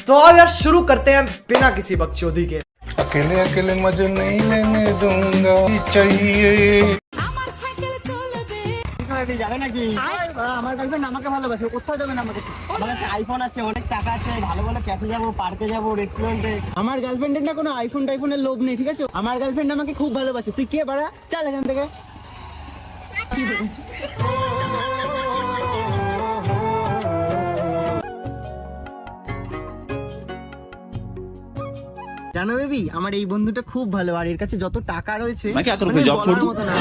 तो आओ यार शुरू करते हैं बिना किसी बकचोदी के। अकेले अकेले मजे नहीं लेने दूंगा चाहिए। যাবে নাকি আমার গার্লফ্রেন্ড আমাকে ভালোবাসে, কোথাও যাবে না আমাকে। আমার কাছে আইফোন আছে, অনেক টাকা আছে, ভালো ভালো ক্যাফে যাবো, পার্কে যাবো, রেস্টুরেন্টে। আমার গার্লফ্রেন্ডের না কোনো আইফোন টাইফোনের লোভ নেই, ঠিক আছে? আমার গার্লফ্রেন্ড আমাকে খুব ভালোবাসে। তুই কে বাড়া, চল এখান থেকে। জানো বেবি, আমার এই বন্ধুটা খুব ভালো, আর এর কাছে যত টাকা রয়েছে মানে বলার মতো না।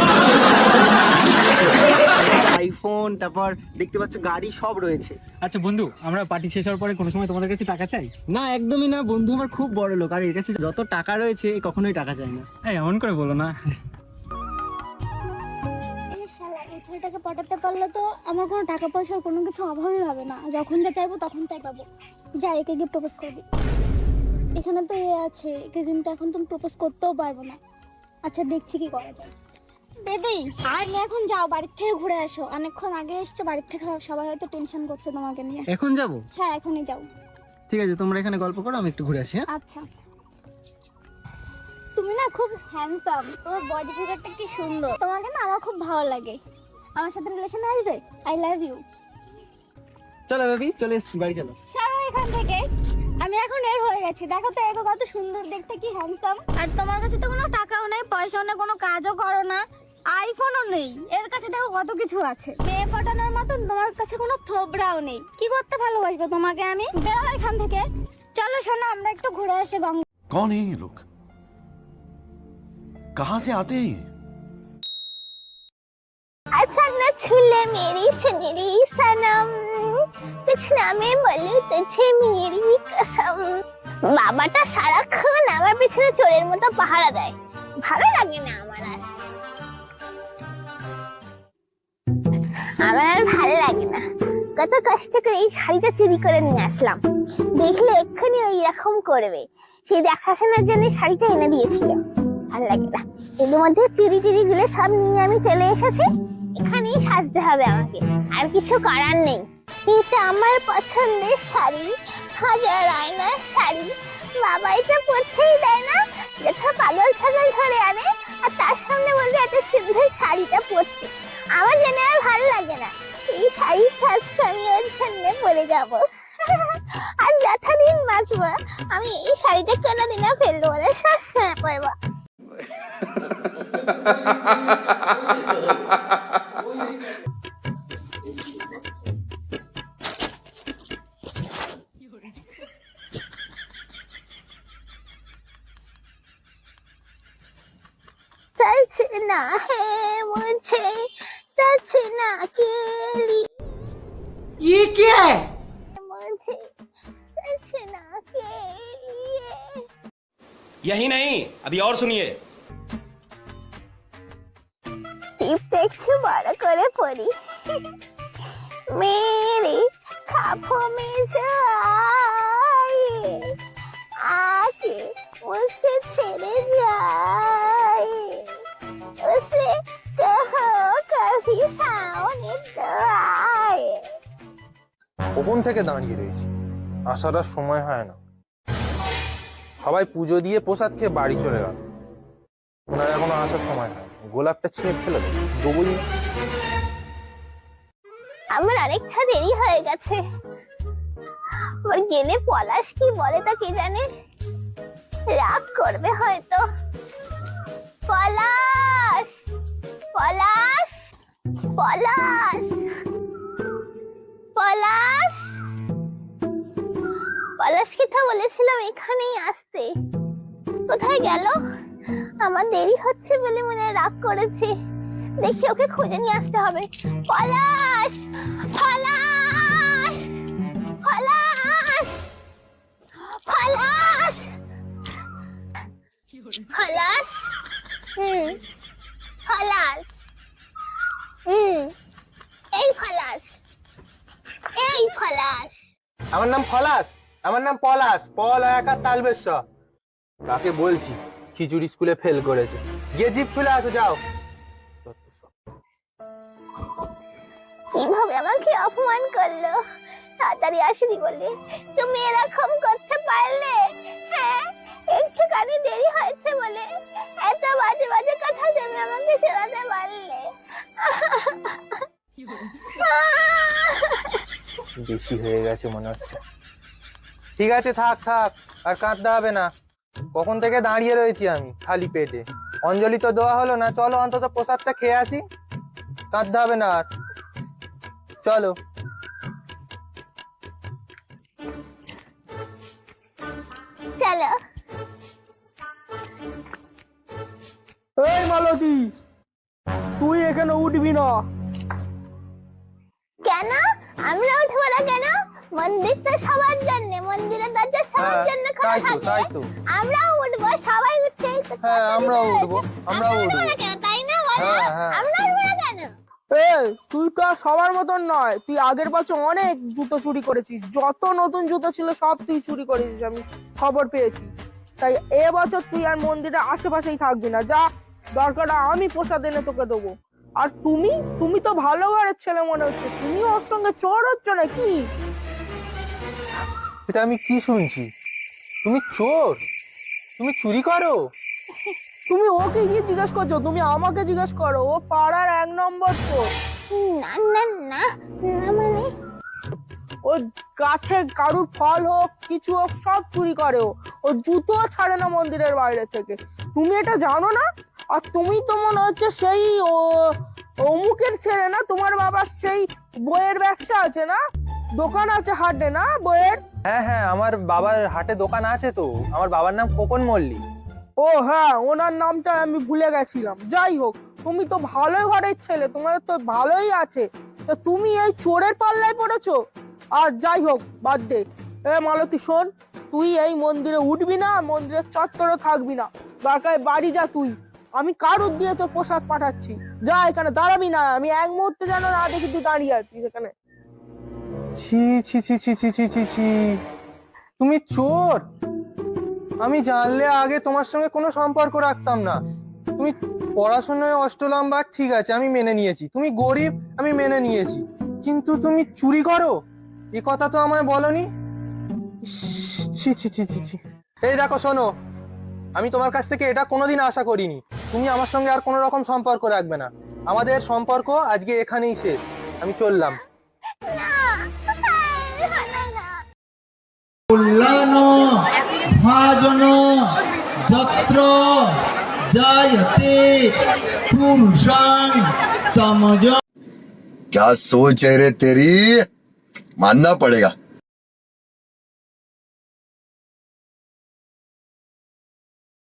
আইফোন, তারপর দেখতে পাচ্ছ গাড়ি সব রয়েছে। আচ্ছা বন্ধু, আমরা পার্টি শেষ হওয়ার পরে কোনো সময় তোমাদের কাছে টাকা চাই? না একদমই না, বন্ধু আমার খুব বড় লোক, আর এর কাছে যত টাকা রয়েছে কখনোই টাকা চায় না। এই এমন করে বলো না। এই শালা, এই ছেলেটাকে পটাতে পারলে তো আমার কোনো টাকা পয়সার কোনো কিছু অভাবই হবে না। যখন যা চাইবো তখন তাই পাবো। যা, একে গিয়ে প্রপোজ করবি। এখানে তো এ আছে, একে কিন্তু এখন তুমি প্রপোজ করতেও পারবো না। আচ্ছা দেখছি কি করা যায়। বেবি তুমি এখন যাও, বাড়ির থেকে ঘুরে আসো। অনেকক্ষণ আগে এসছো, বাড়ির থেকে সবাই হয়তো টেনশন করছে তোমাকে নিয়ে। এখন যাব? হ্যাঁ এখনই যাও। ঠিক আছে, তোমরা এখানে গল্প করো, আমি একটু ঘুরে আসি। হ্যাঁ আচ্ছা। তুমি না খুব হ্যান্ডসাম, তোমার বডি ফিগারটা কি সুন্দর, তোমাকে না আমার খুব ভালো লাগে। আমার সাথে রিলেশনে আসবে? I love you. চলো বেবি, চলে এসছি, বাড়ি চলো। সরো এখান থেকে, আমি এখন এর হয়ে গেছি। দেখো তো এগো কত সুন্দর দেখতে, কি হ্যান্ডসাম। আর তোমার কাছে তো কোনো টাকাও নেই, পয়সাও নেই, কোনো কাজও করো না, আইফোনও নেই। এর কাছে দেখো কত কিছু আছে। মেয়ে পটানোর মতন তোমার কাছে কোনো থোবড়াও নেই। কি করতে ভালোবাসবো তোমাকে আমি? বেরো এখান থেকে। চলো শোনো, আমরা একটু ঘুরে আসি গঙ্গা। कौन है ये लोग? कहां से आते हैं ये? अच्छा न छूले मेरी चुनरी सनम, कुछ ना मैं बोलूं तुझे मेरी कसम। বাবাটা সারাক্ষণ আমার পিছনে চোরের মতো পাহারা দেয়, ভালো লাগে না আমার। আর ভালো লাগে না। কত কষ্ট করে এই শাড়িটা চুরি করে নিয়ে আসলাম, দেখলে এক্ষুনি ওই রকম করবে। সেই দেখাশোনার জন্য শাড়িটা এনে দিয়েছিল, ভালো লাগে না। এর মধ্যে চুরি টুরি গুলো সব নিয়ে আমি চলে এসেছি। এখানেই সাজতে হবে আমাকে, আর কিছু করার নেই। এটা আমার পছন্দের শাড়ি, হাজার আয়নার শাড়ি। বাবা এটা পরতেই দেয় না, যেটা পাগল ছাগল ধরে আনে, আর তার সামনে বলবে এত সুন্দর শাড়িটা পরতে। আমার যেন আর ভালো লাগে না। এই শাড়ি আজকে আমি ওর জন্য পরে যাব, আর যতদিন বাঁচবো আমি এই শাড়িটা কোনোদিনও ফেলবো না, সবসময় পরবো। सचना है मुझे, सचना के लिए। ये क्या है? मुझे सचना के लिए। यही नहीं, अभी और सुनिए। টিপটা একটু বড় করে পড়ি। मेरे ख्वाबों में जो आए, आके मुझसे छेड़े जाए, उसे कहो कभी सामने तो आए। কখন থেকে দাঁড়িয়ে রয়েছি, আসার আর সময় হয় না। সবাই পুজো দিয়ে প্রসাদ খেয়ে বাড়ি চলে গেল, ওনার এখনো আসার সময় হয়। গোলাপটা ছিঁড়ে ফেলে দেবই না। আমার আরেকটা দেরি হয়ে গেছে। ওর গেলে পলাশ কি বলে তা কে জানে, রাগ করবে হয়তো। পলাশ, পলাশ, পলাশ, পলাশ, পলাশকে তো বলেছিলাম এখানেই আসতে, কোথায় গেল? আমার দেরি হচ্ছে বলে মনে হয় রাগ করেছে। দেখি ওকে খুঁজে নিয়ে আসতে হবে। পলাশ, পলাশ, পলাশ, পলাশ, পলাশ, পলাশ, এই পলাশ, এই পলাশ। আমার নাম পলাশ, আমার নাম পলাশ, পল একা তালবেশ্বর। কাকে বলছি খিচুড়ি স্কুলে ফেল করেছে, গিয়ে জিপ চলে আসো যাও। কিভাবে আমাকে অপমান করলো, এত তাড়াতাড়ি আসলি বলে তুমি এরকম করতে পারলে? হ্যাঁ, একটুখানি দেরি হয়েছে বলে এত বাজে বাজে কথা তুমি আমাকে শোনাতে পারলে? বেশি হয়ে গেছে মনে হচ্ছে। ঠিক আছে, থাক থাক, আর কাঁদতে হবে না। কখন থেকে দাঁড়িয়ে রয়েছি আমি খালি পেটে, অঞ্জলি তো দেওয়া হলো না। চলো অন্তত প্রসাদটা খেয়ে আসি, কাঁদতে হবে না আর। চলো। চলো। এই মালতী, তুই এখানে উঠবি না। কেন আমরা উঠবো না কেন? মন্দির তো সবার জন্য, মন্দিরের দরজা সবার হ্যাঁ, জন্য খোলা তাই তো, থাকে। তাই তো। আমরাও উঠবো, সবাই উঠছেই তো। হ্যাঁ, আমরাও উঠবো, আমরাও আমরা উঠবো। উঠবো না কেন, তাই না বলো? হ্যাঁ, হ্যাঁ। আমরা উঠবো না কেন? এই, তুই তো আর সবার মতন নয়। তুই আগের বছর অনেক জুতো চুরি করেছিস, যত নতুন জুতো ছিল সব তুই চুরি করেছিস, আমি খবর পেয়েছি। তাই এবছর তুই আর মন্দিরের আশেপাশেই থাকবি না। যা, দরকার আমি প্রসাদ এনে তোকে দেবো। আর তুমি তো ভালো ঘরের ছেলে মনে হচ্ছে, তুমি ওর সঙ্গে চোর হচ্ছ নাকি? এটা আমি কি শুনছি? তুমি চোর? তুমি চুরি করো? তুমি ওকে গিয়ে জিজ্ঞেস করছো, তুমি আমাকে জিজ্ঞেস করো। ও পাড়ার 1 নম্বর চোর। না না না না, মানে ও গাছে কারুর ফল হোক কিছু হোক সব চুরি করে। ও জুতো ছাড়ে না মন্দিরের বাইরে থেকে। তুমি এটা জানো না? আর তুমি তো মনে হচ্ছে সেই অমুকের ছেলে না? তোমার বাবার সেই বইয়ের ব্যবসা আছে না, দোকান আছে হাটে না বইয়ের? হ্যাঁ হ্যাঁ, আমার বাবার হাটে দোকান আছে তো। আমার বাবার নাম খোকন মল্লিক। ও হ্যাঁ, ওনার নামটা আমি ভুলে গেছিলাম। যাই হোক, তুমি তো ভালো ঘরের ছেলে, তোমার তো ভালোই আছে। তো তুমি এই চোরের পাল্লায় পড়েছো। আর যাই হোক, বাদ দে। মালতী শোন, তুই এই মন্দিরে উঠবি না, মন্দিরের চত্বরে থাকবি না। দরকার বাড়ি যা তুই। আমি কারুর দিয়ে তোর প্রসাদ পাঠাচ্ছি। যা, এখানে দাঁড়াবি না। আমি এক মুহূর্তে যেন না দেখি তুই দাঁড়িয়ে আছিস এখানে। ছি ছি ছি ছি ছি ছি ছি ছি, তুমি চোর? আমি জানলে আগে তোমার সঙ্গে কোনো সম্পর্ক রাখতাম না। তুমি পড়াশোনায় অষ্টলম্বার, ঠিক আছে আমি মেনে নিয়েছি। তুমি গরিব, আমি মেনে নিয়েছি। কিন্তু তুমি চুরি করো, এ কথা তো আমায় বলনি। ইস, ছি ছি ছি ছি ছি। এই দেখো শোনো, আমি তোমার কাছ থেকে এটা কোনোদিন আশা করিনি। তুমি আমার সঙ্গে আর কোনো রকম সম্পর্ক রাখবে না। আমাদের সম্পর্ক আজকে এখানেই শেষ। আমি চললাম। না না না। কল্যাণ ভাজন যত্র জায়তে পুরুষাং তমজ। क्या सोच है रे तेरी, मानना पड़ेगा।